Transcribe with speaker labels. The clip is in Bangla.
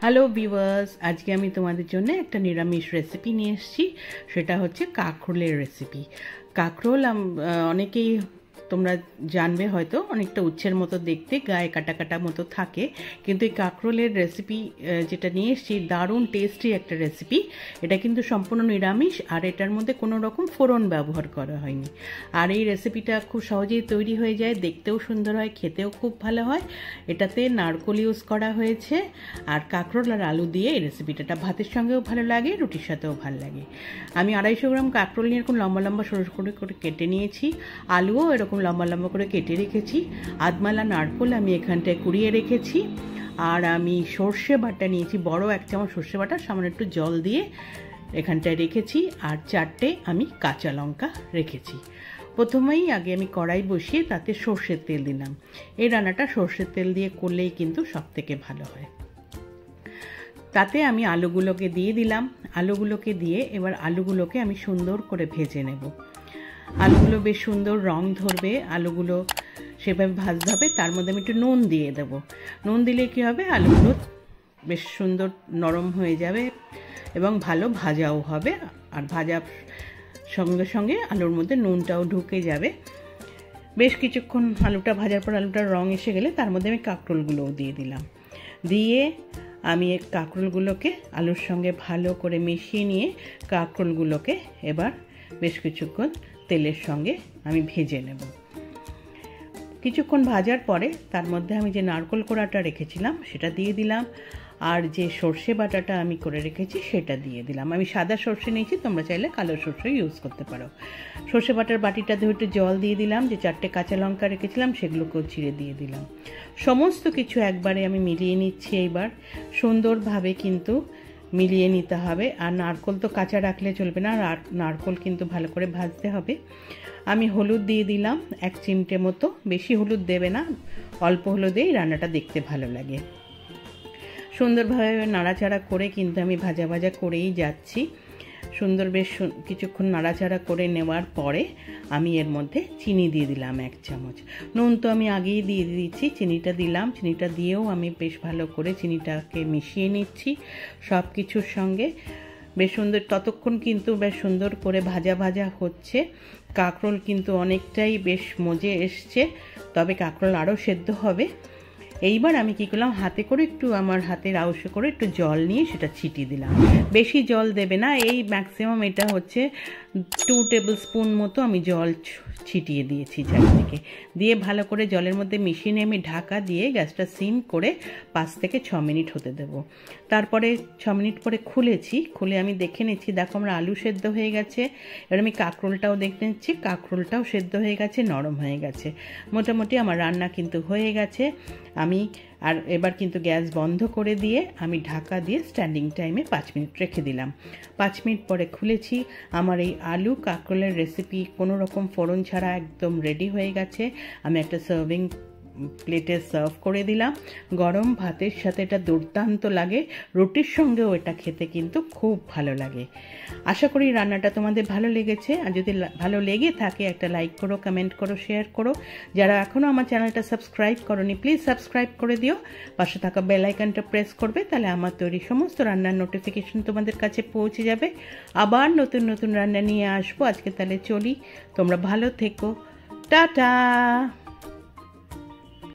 Speaker 1: হ্যালো ভিউয়ার্স, আজকে আমি তোমাদের জন্য একটা নিরামিষ রেসিপি নিয়ে এসেছি। সেটা হচ্ছে কাঁকরোলের রেসিপি। কাঁকরোল অনেকেই তোমরা জানবে হয়তো, অনেকটা উচ্ছের মতো দেখতে, গায়ে কাটা কাটা মতো থাকে, কিন্তু এই কাঁকরোলের রেসিপি যেটা নিয়ে এসেছি দারুণ টেস্টি একটা রেসিপি। এটা কিন্তু সম্পূর্ণ নিরামিষ, আর এটার মধ্যে কোনো রকম ফোড়ন ব্যবহার করা হয়নি। আর এই রেসিপিটা খুব সহজেই তৈরি হয়ে যায়, দেখতেও সুন্দর হয়, খেতেও খুব ভালো হয়। এটাতে নারকোল ইউজ করা হয়েছে, আর কাঁকরোল আর আলু দিয়ে এই রেসিপিটা ভাতের সঙ্গেও ভালো লাগে, রুটির সাথেও ভালো লাগে। আমি 250 গ্রাম কাঁকরোল নিয়ে এরকম লম্বা লম্বা সরু করে করে কেটে নিয়েছি। আলুও এরকম লম্বা লম্বা করে কেটে রেখেছি। আধমালা নারকোল আমি এখানটায় কুড়িয়ে রেখেছি। আর আমি সর্ষে বাটা নিয়েছি, বড় 1 চামচ সর্ষে বাটা, সামান্য একটু জল দিয়ে এখানটায় রেখেছি। আর 4টে আমি কাঁচা লঙ্কা রেখেছি। প্রথমেই আগে আমি কড়াই বসিয়ে তাতে সর্ষের তেল দিলাম। এই রান্নাটা সর্ষের তেল দিয়ে করলেই কিন্তু সব থেকে ভালো হয়। তাতে আমি আলুগুলোকে দিয়ে দিলাম। আলুগুলোকে দিয়ে এবার আলুগুলোকে আমি সুন্দর করে ভেজে নেব। আলুগুলো বেশ সুন্দর রং ধরবে, আলুগুলো সেভাবে ভাজতে হবে। তার মধ্যে আমি একটু নুন দিয়ে দেবো। নুন দিলে কী হবে, আলুগুলো বেশ সুন্দর নরম হয়ে যাবে এবং ভালো ভাজাও হবে। আর ভাজার সঙ্গে সঙ্গে আলুর মধ্যে নুনটাও ঢুকে যাবে। বেশ কিছুক্ষণ আলুটা ভাজার পর আলুটার রং এসে গেলে তার মধ্যে আমি কাঁকরোলগুলোও দিয়ে দিলাম। দিয়ে আমি এই কাঁকরোলগুলোকে আলুর সঙ্গে ভালো করে মিশিয়ে নিয়ে কাঁকরোলগুলোকে এবার বেশ কিছুক্ষণ তেলের সঙ্গে আমি ভেজে নেব। কিছুক্ষণ ভাজার পরে তার মধ্যে আমি যে নারকোল কোড়াটা রেখেছিলাম সেটা দিয়ে দিলাম, আর যে সর্ষে বাটাটা আমি করে রেখেছি সেটা দিয়ে দিলাম। আমি সাদা সর্ষে নিয়েছি, তোমরা চাইলে কালো সর্ষে ইউজ করতে পারো। সর্ষে বাটার বাটিটা ধরে একটু জল দিয়ে দিলাম। যে 4টে কাঁচা লঙ্কা রেখেছিলাম সেগুলোকেও চিড়ে দিয়ে দিলাম। সমস্ত কিছু একবারে আমি মিলিয়ে নিচ্ছি। এইবার সুন্দরভাবে কিন্তু মিলিয়ে নিতে হবে। আর নারকোল তো কাঁচা রাখলে চলবে না, আর নারকোল কিন্তু ভালো করে ভাজতে হবে। আমি হলুদ দিয়ে দিলাম 1 চিমটে মতো, বেশি হলুদ দেবে না, অল্প হলুদেই রান্নাটা দেখতে ভালো লাগে। সুন্দরভাবে নাড়াচাড়া করে কিন্তু আমি ভাজা ভাজা করেই যাচ্ছি। সুন্দর বেশ কিছুক্ষণ নাড়াচাড়া করে নেওয়ার পরে আমি এর মধ্যে চিনি দিয়ে দিলাম 1 চামচ। নুন তো আমি আগেই দিয়ে দিয়েছি, চিনিটা দিলাম। চিনিটা দিয়েও আমি বেশ ভালো করে চিনিটাকে মিশিয়ে নিচ্ছি সব কিছুর সঙ্গে। বেশ সুন্দর ততক্ষণ কিন্তু বেশ সুন্দর করে ভাজা ভাজা হচ্ছে। কাঁকরোল কিন্তু অনেকটাই বেশ মজে এসছে, তবে কাঁকরোল আরও সেদ্ধ হবে। এইবার আমি কী করলাম, হাতে করে একটু আমার হাতের আউশে করে একটু জল নিয়ে সেটা ছিটিয়ে দিলাম। বেশি জল দেবে না, এই ম্যাক্সিমাম এটা হচ্ছে 2 টেবিল স্পুন মতো আমি জল ছিটিয়ে দিয়েছি চারিদিকে। দিয়ে ভালো করে জলের মধ্যে মিশিয়ে নিয়ে আমি ঢাকা দিয়ে গ্যাসটা সিম করে 5 থেকে 6 মিনিট হতে দেবো। তারপরে 6 মিনিট পরে খুলে আমি দেখে নিচ্ছি, দেখো আমার আলু সেদ্ধ হয়ে গেছে। এবার আমি কাঁকরোলটাও দেখে নিচ্ছি, কাঁকরোলটাও সেদ্ধ হয়ে গেছে, নরম হয়ে গেছে। মোটামুটি আমার রান্না কিন্তু হয়ে গেছে। আর এবার কিন্তু গ্যাস বন্ধ করে দিয়ে আমি ঢাকা দিয়ে স্ট্যান্ডিং টাইমে 5 মিনিট রেখে দিলাম। 5 মিনিট পরে খুলেছি। আমার এই আলু কাঁকরোলের রেসিপি কোনো রকম ফোড়ন ছাড়া একদম রেডি হয়ে গেছে। আমি একটা সার্ভিং প্লেটে সার্ভ করে দিলাম। গরম ভাতের সাথে এটা দুর্দান্ত লাগে, রুটির সঙ্গেও এটা খেতে কিন্তু খুব ভালো লাগে। আশা করি রান্নাটা তোমাদের ভালো লেগেছে। আর যদি ভালো লেগে থাকে একটা লাইক করো, কমেন্ট করো, শেয়ার করো। যারা এখনও আমার চ্যানেলটা সাবস্ক্রাইব করোনি প্লিজ সাবস্ক্রাইব করে দিও। পাশে থাকা বেল আইকনটা প্রেস করবে, তাহলে আমার তৈরি সমস্ত রান্নার নোটিফিকেশন তোমাদের কাছে পৌঁছে যাবে। আবার নতুন নতুন রান্না নিয়ে আসবো। আজকে তাহলে চলি, তোমরা ভালো থেকো, টাটা।